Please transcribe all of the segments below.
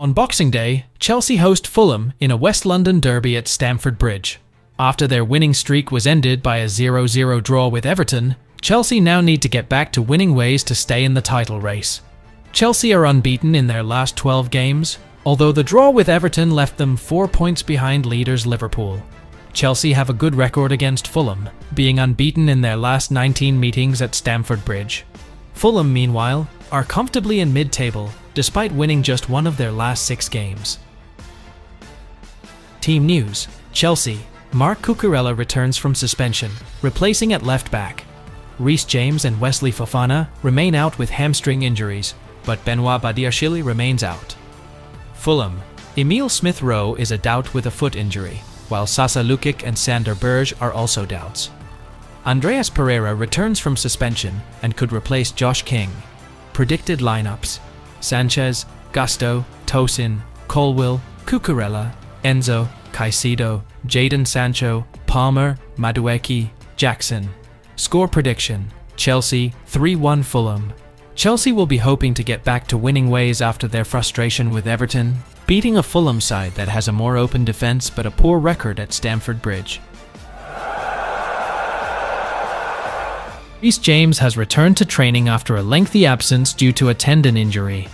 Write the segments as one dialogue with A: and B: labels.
A: On Boxing Day, Chelsea host Fulham in a West London derby at Stamford Bridge. After their winning streak was ended by a 0-0 draw with Everton, Chelsea now need to get back to winning ways to stay in the title race. Chelsea are unbeaten in their last 12 games, although the draw with Everton left them 4 points behind leaders Liverpool. Chelsea have a good record against Fulham, being unbeaten in their last 19 meetings at Stamford Bridge. Fulham, meanwhile, are comfortably in mid-table, despite winning just one of their last 6 games. Team news: Chelsea. Marc Cucurella returns from suspension, replacing at left back. Reece James and Wesley Fofana remain out with hamstring injuries, but Benoit Badiashile remains out. Fulham. Emile Smith-Rowe is a doubt with a foot injury, while Sasa Lukic and Sander Berge are also doubts. Andreas Pereira returns from suspension and could replace Josh King. Predicted lineups: Sanchez, Gusto, Tosin, Colwill, Cucurella, Enzo, Caicedo, Jadon Sancho, Palmer, Madueke, Jackson. Score prediction: Chelsea 3-1 Fulham. Chelsea will be hoping to get back to winning ways after their frustration with Everton, beating a Fulham side that has a more open defence but a poor record at Stamford Bridge. Reece James has returned to training after a lengthy absence due to a tendon injury.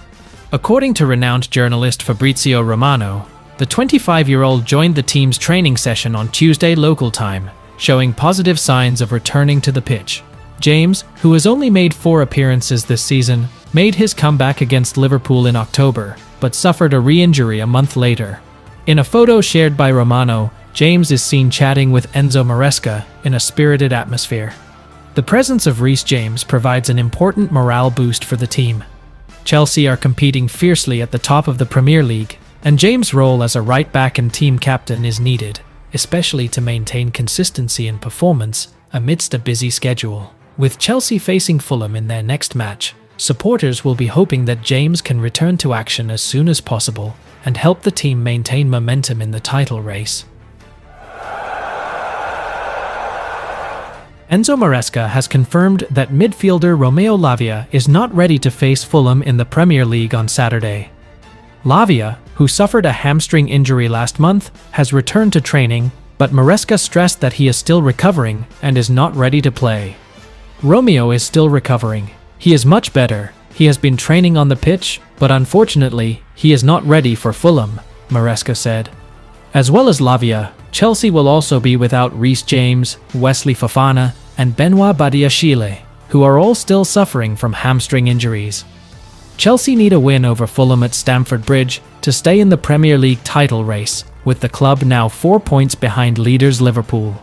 A: According to renowned journalist Fabrizio Romano, the 25-year-old joined the team's training session on Tuesday local time, showing positive signs of returning to the pitch. James, who has only made 4 appearances this season, made his comeback against Liverpool in October, but suffered a re-injury a month later. In a photo shared by Romano, James is seen chatting with Enzo Maresca in a spirited atmosphere. The presence of Reece James provides an important morale boost for the team. Chelsea are competing fiercely at the top of the Premier League, and James' role as a right-back and team captain is needed, especially to maintain consistency in performance amidst a busy schedule. With Chelsea facing Fulham in their next match, supporters will be hoping that James can return to action as soon as possible and help the team maintain momentum in the title race. Enzo Maresca has confirmed that midfielder Romeo Lavia is not ready to face Fulham in the Premier League on Saturday. Lavia, who suffered a hamstring injury last month, has returned to training, but Maresca stressed that he is still recovering and is not ready to play. Romeo is still recovering. He is much better. He has been training on the pitch, but unfortunately, he is not ready for Fulham, Maresca said. As well as Lavia, Chelsea will also be without Reece James, Wesley Fofana, and Benoit Badiashile, who are all still suffering from hamstring injuries. Chelsea need a win over Fulham at Stamford Bridge to stay in the Premier League title race, with the club now 4 points behind leaders Liverpool.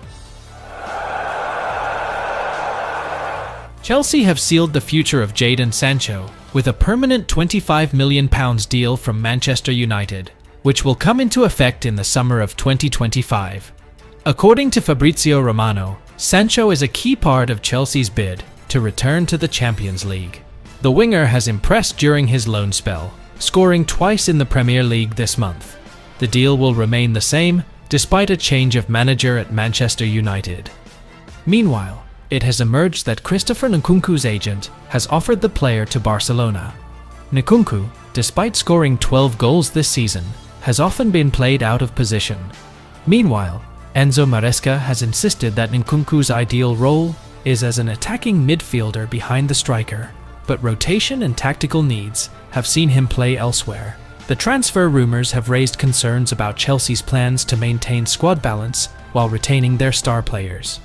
A: Chelsea have sealed the future of Jadon Sancho with a permanent £25 million deal from Manchester United, which will come into effect in the summer of 2025. According to Fabrizio Romano, Sancho is a key part of Chelsea's bid to return to the Champions League. The winger has impressed during his loan spell, scoring twice in the Premier League this month. The deal will remain the same, despite a change of manager at Manchester United. Meanwhile, it has emerged that Christopher Nkunku's agent has offered the player to Barcelona. Nkunku, despite scoring 12 goals this season, has often been played out of position. Meanwhile, Enzo Maresca has insisted that Nkunku's ideal role is as an attacking midfielder behind the striker, but rotation and tactical needs have seen him play elsewhere. The transfer rumours have raised concerns about Chelsea's plans to maintain squad balance while retaining their star players.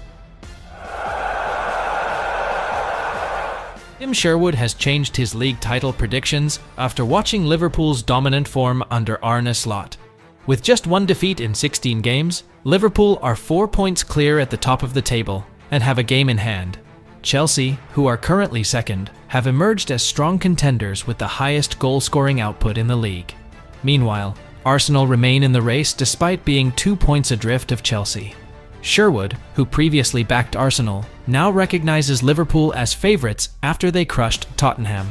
A: Tim Sherwood has changed his league title predictions after watching Liverpool's dominant form under Arne Slot. With just 1 defeat in 16 games, Liverpool are 4 points clear at the top of the table and have a game in hand. Chelsea, who are currently second, have emerged as strong contenders with the highest goal-scoring output in the league. Meanwhile, Arsenal remain in the race despite being 2 points adrift of Chelsea. Sherwood, who previously backed Arsenal, now recognises Liverpool as favourites after they crushed Tottenham.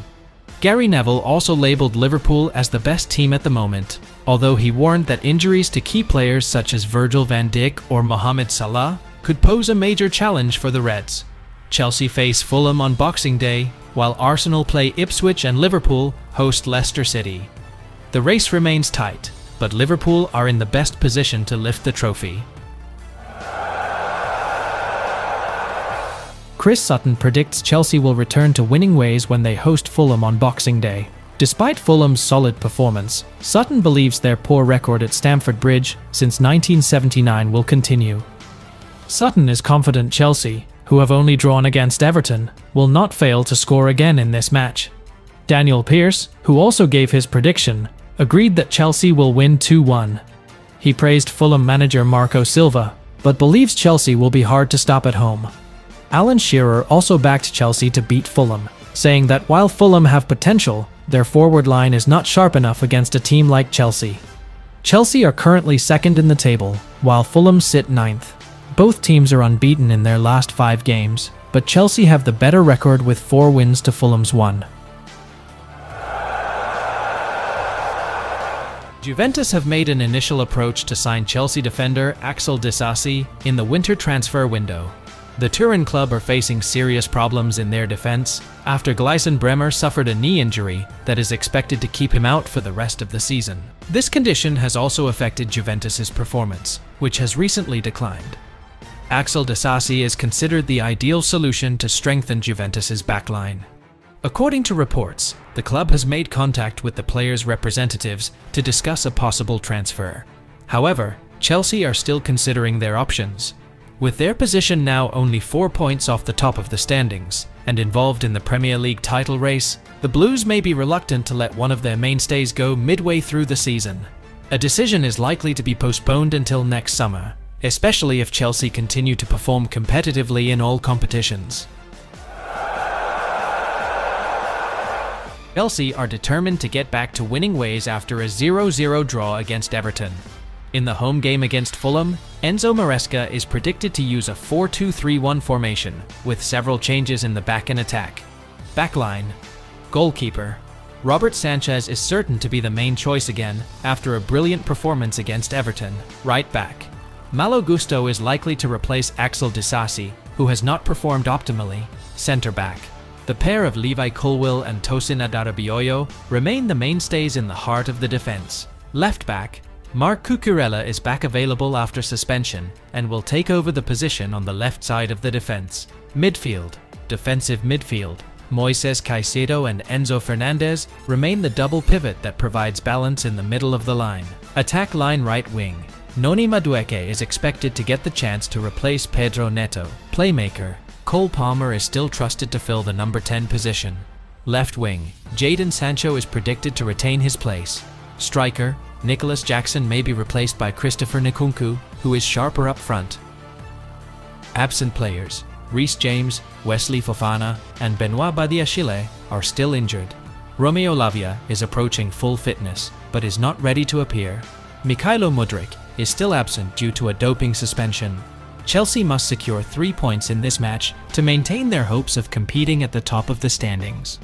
A: Gary Neville also labelled Liverpool as the best team at the moment, although he warned that injuries to key players such as Virgil van Dijk or Mohamed Salah could pose a major challenge for the Reds. Chelsea face Fulham on Boxing Day, while Arsenal play Ipswich and Liverpool host Leicester City. The race remains tight, but Liverpool are in the best position to lift the trophy. Chris Sutton predicts Chelsea will return to winning ways when they host Fulham on Boxing Day. Despite Fulham's solid performance, Sutton believes their poor record at Stamford Bridge since 1979 will continue. Sutton is confident Chelsea, who have only drawn against Everton, will not fail to score again in this match. Daniel Pearce, who also gave his prediction, agreed that Chelsea will win 2-1. He praised Fulham manager Marco Silva, but believes Chelsea will be hard to stop at home. Alan Shearer also backed Chelsea to beat Fulham, saying that while Fulham have potential, their forward line is not sharp enough against a team like Chelsea. Chelsea are currently second in the table, while Fulham sit ninth. Both teams are unbeaten in their last 5 games, but Chelsea have the better record with 4 wins to Fulham's 1. Juventus have made an initial approach to sign Chelsea defender Axel Disasi in the winter transfer window. The Turin club are facing serious problems in their defense after Gleison Bremer suffered a knee injury that is expected to keep him out for the rest of the season. This condition has also affected Juventus's performance, which has recently declined. Axel Disasi is considered the ideal solution to strengthen Juventus's backline. According to reports, the club has made contact with the players' representatives to discuss a possible transfer. However, Chelsea are still considering their options. With their position now only 4 points off the top of the standings and involved in the Premier League title race, the Blues may be reluctant to let one of their mainstays go midway through the season. A decision is likely to be postponed until next summer, especially if Chelsea continue to perform competitively in all competitions. Chelsea are determined to get back to winning ways after a 0-0 draw against Everton. In the home game against Fulham, Enzo Maresca is predicted to use a 4-2-3-1 formation, with several changes in the back and attack. Backline. Goalkeeper. Robert Sanchez is certain to be the main choice again after a brilliant performance against Everton. Right back. Malo Gusto is likely to replace Axel Disasi, who has not performed optimally. Centre back. The pair of Levi Colwill and Tosin Adarabioyo remain the mainstays in the heart of the defense. Left back. Marc Cucurella is back available after suspension and will take over the position on the left side of the defense. Midfield. Defensive midfield. Moises Caicedo and Enzo Fernandez remain the double pivot that provides balance in the middle of the line. Attack line right wing. Noni Madueke is expected to get the chance to replace Pedro Neto. Playmaker. Cole Palmer is still trusted to fill the number 10 position. Left wing. Jadon Sancho is predicted to retain his place. Striker. Nicholas Jackson may be replaced by Christopher Nkunku, who is sharper up front. Absent players. Reece James, Wesley Fofana, and Benoit Badiashile are still injured. Romeo Lavia is approaching full fitness, but is not ready to appear. Mikhailo Mudryk is still absent due to a doping suspension. Chelsea must secure 3 points in this match to maintain their hopes of competing at the top of the standings.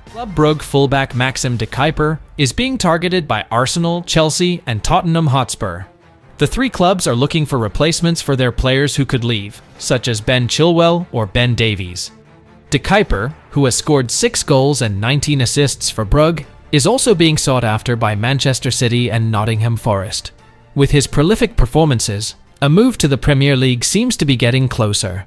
A: Club Brugge fullback Maxim de Kuyper is being targeted by Arsenal, Chelsea, and Tottenham Hotspur. The 3 clubs are looking for replacements for their players who could leave, such as Ben Chilwell or Ben Davies. De Kuyper, who has scored 6 goals and 19 assists for Brugge, is also being sought after by Manchester City and Nottingham Forest. With his prolific performances, a move to the Premier League seems to be getting closer.